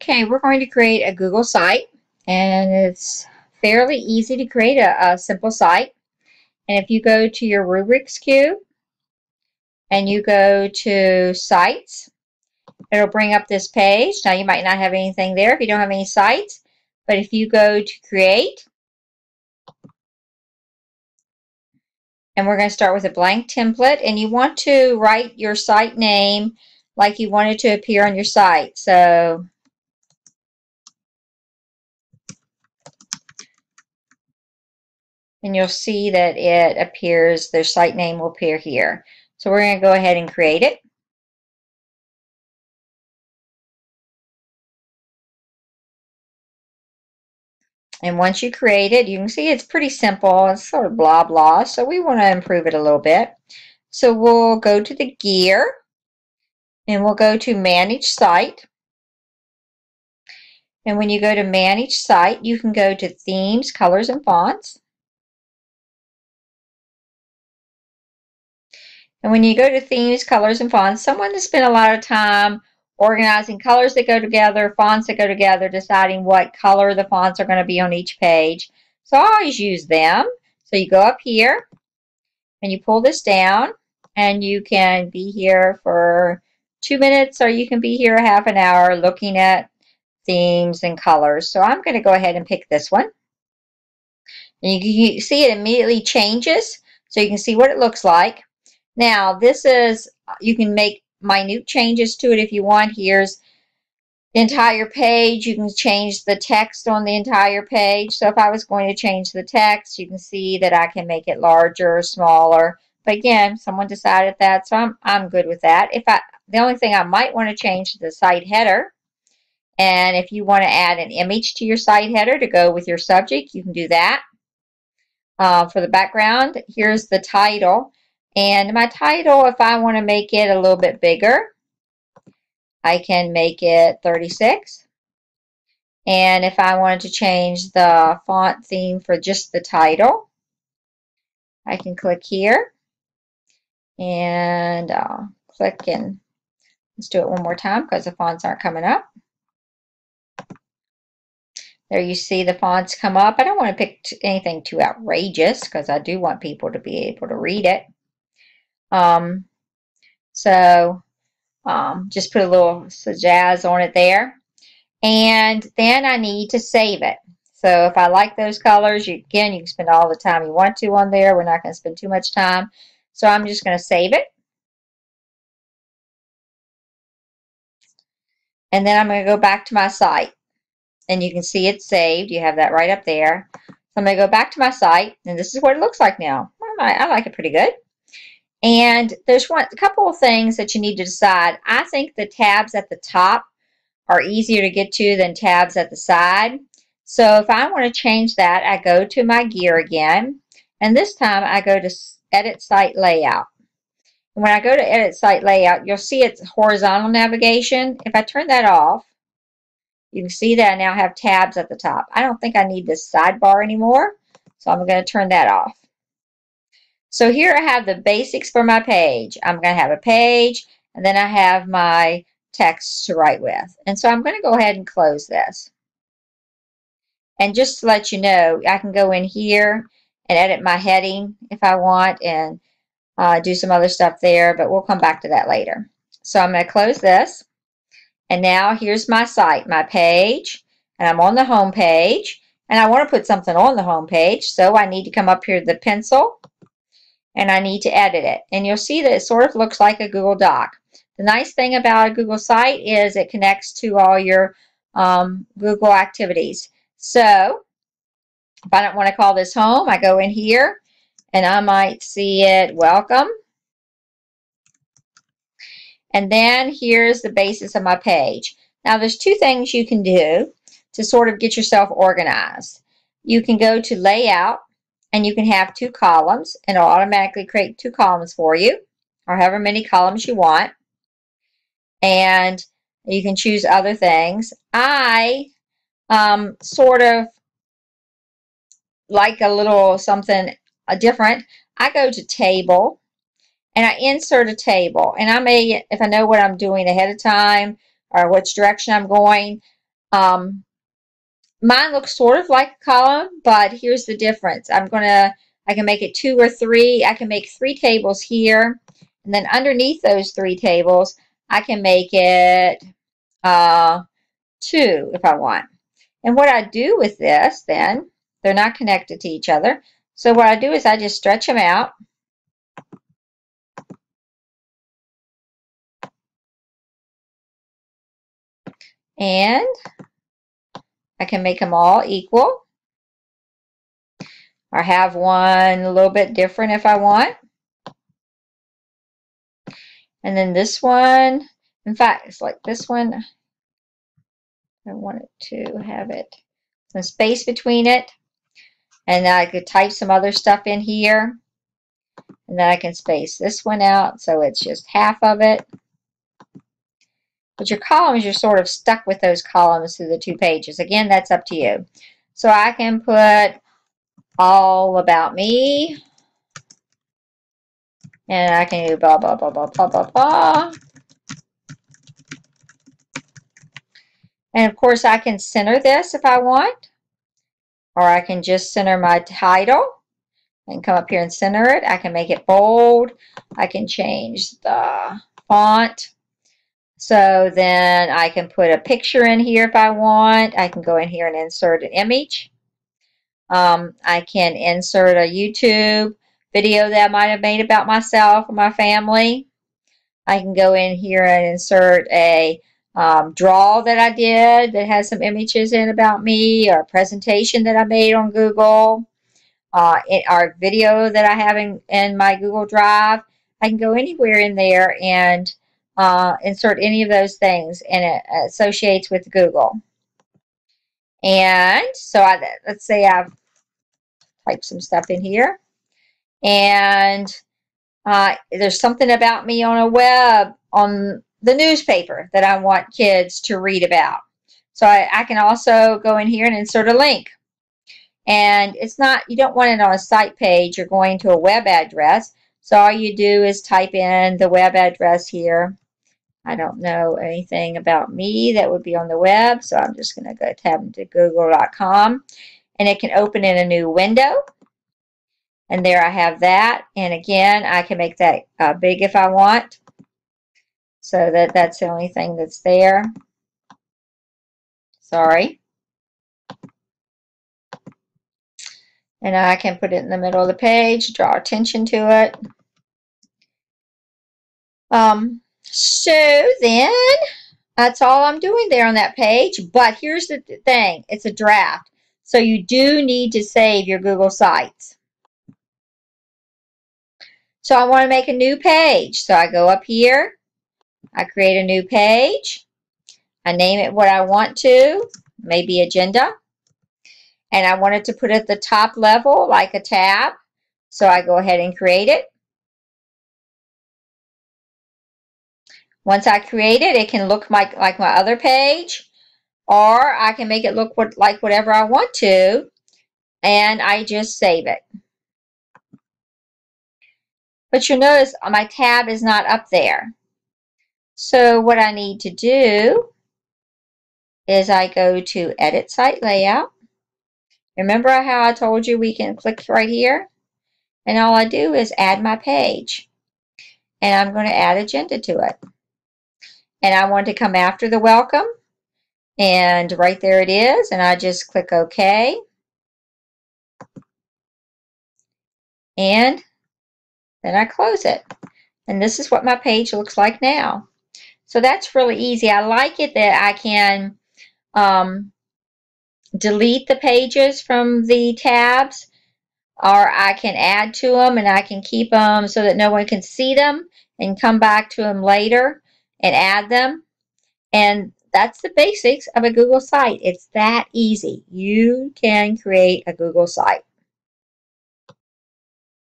Okay, we're going to create a Google site, and it's fairly easy to create a simple site. And if you go to your rubrics cube and you go to sites, it'll bring up this page. Now you might not have anything there if you don't have any sites, but if you go to create, and we're going to start with a blank template, and you want to write your site name like you want it to appear on your site. So and you'll see that it appears, their site name will appear here. So we're going to go ahead and create it. And once you create it, you can see it's pretty simple. It's sort of blah blah, so we want to improve it a little bit. So we'll go to the gear and we'll go to manage site. And when you go to manage site, you can go to themes, colors, and fonts. And when you go to themes, colors, and fonts, someone has spent a lot of time organizing colors that go together, fonts that go together, deciding what color the fonts are going to be on each page. So I always use them. So you go up here and you pull this down, and you can be here for 2 minutes or you can be here a half an hour looking at themes and colors. So I'm going to go ahead and pick this one. And you see it immediately changes, so you can see what it looks like. Now this is, you can make minute changes to it if you want. Here's the entire page. You can change the text on the entire page. So if I was going to change the text, you can see that I can make it larger or smaller. But again, someone decided that, so I'm good with that. The only thing I might want to change is the site header. And if you want to add an image to your site header to go with your subject, you can do that. For the background, here's the title. And my title, if I want to make it a little bit bigger, I can make it 36. And if I wanted to change the font theme for just the title, I can click here and click, and let's do it one more time because the fonts aren't coming up. There you see the fonts come up. I don't want to pick anything too outrageous because I do want people to be able to read it. Just put a little jazz on it there. And then I need to save it. So if I like those colors, again, you can spend all the time you want to on there. We're not going to spend too much time. So I'm just going to save it. And then I'm going to go back to my site. And you can see it's saved. You have that right up there. So I'm going to go back to my site. And this is what it looks like now. I like it pretty good. And there's a couple of things that you need to decide. I think the tabs at the top are easier to get to than tabs at the side. So if I want to change that, I go to my gear again. And this time I go to Edit Site Layout. And when I go to Edit Site Layout, you'll see it's horizontal navigation. If I turn that off, you can see that I now have tabs at the top. I don't think I need this sidebar anymore, so I'm going to turn that off. So here I have the basics for my page. I'm going to have a page, and then I have my text to write with. And so I'm going to go ahead and close this. And just to let you know, I can go in here and edit my heading if I want and do some other stuff there, but we'll come back to that later. So I'm going to close this. And now here's my site, my page, and I'm on the home page. And I want to put something on the home page, so I need to come up here to the pencil, and I need to edit it. And you'll see that it sort of looks like a Google Doc. The nice thing about a Google site is it connects to all your Google activities. So if I don't want to call this home, I go in here and I might see it welcome. And then here's the basis of my page. Now there's two things you can do to sort of get yourself organized. You can go to layout and you can have 2 columns, and it'll automatically create 2 columns for you, or however many columns you want. And you can choose other things. I sort of like a little something different. I go to table and I insert a table, and I may, if I know what I'm doing ahead of time or which direction I'm going, Mine looks sort of like a column, but here's the difference. I can make it 2 or 3. I can make 3 tables here, and then underneath those 3 tables, I can make it 2 if I want. And what I do with this, then, they're not connected to each other. So what I do is I just stretch them out. And I can make them all equal. Or have one a little bit different if I want. And then this one, in fact, it's like this one. I want it to have some space between it. And I could type some other stuff in here. And then I can space this one out so it's just half of it. But your columns, you're sort of stuck with those columns through the 2 pages. Again, that's up to you. So I can put all about me. And I can do blah, blah, blah, blah, blah, blah, blah. And of course, I can center this if I want. Or I can just center my title. And come up here and center it. I can make it bold. I can change the font. So then I can put a picture in here if I want. I can go in here and insert an image. I can insert a YouTube video that I might have made about myself or my family. I can go in here and insert a draw that I did that has some images in about me, or a presentation that I made on Google. Our video that I have in my Google Drive. I can go anywhere in there and insert any of those things, and it associates with Google. And so let's say I've typed some stuff in here, and there's something about me on a web, on the newspaper that I want kids to read about. So I can also go in here and insert a link. And it's not, you don't want it on a site page. You're going to a web address. So all you do is type in the web address here. I don't know anything about me that would be on the web. So I'm just going to go tab into google.com. And it can open in a new window. And there I have that. And again, I can make that big if I want. So that's the only thing that's there. Sorry. And I can put it in the middle of the page, draw attention to it. So then, that's all I'm doing there on that page. But here's the thing. It's a draft. So you do need to save your Google Sites. So I want to make a new page. So I go up here. I create a new page. I name it what I want to. Maybe agenda. And I want it to put at the top level like a tab. So I go ahead and create it. Once I create it, it can look like my other page. Or I can make it look like whatever I want to. And I just save it. But you'll notice my tab is not up there. So what I need to do is I go to Edit Site Layout. Remember how I told you we can click right here? And all I do is add my page. And I'm going to add agenda to it. And I want to come after the welcome. And right there it is. And I just click OK. And then I close it. And this is what my page looks like now. So that's really easy. I like it that I can delete the pages from the tabs, or I can add to them and I can keep them so that no one can see them and come back to them later and add them. And that's the basics of a Google site. It's that easy. You can create a Google site.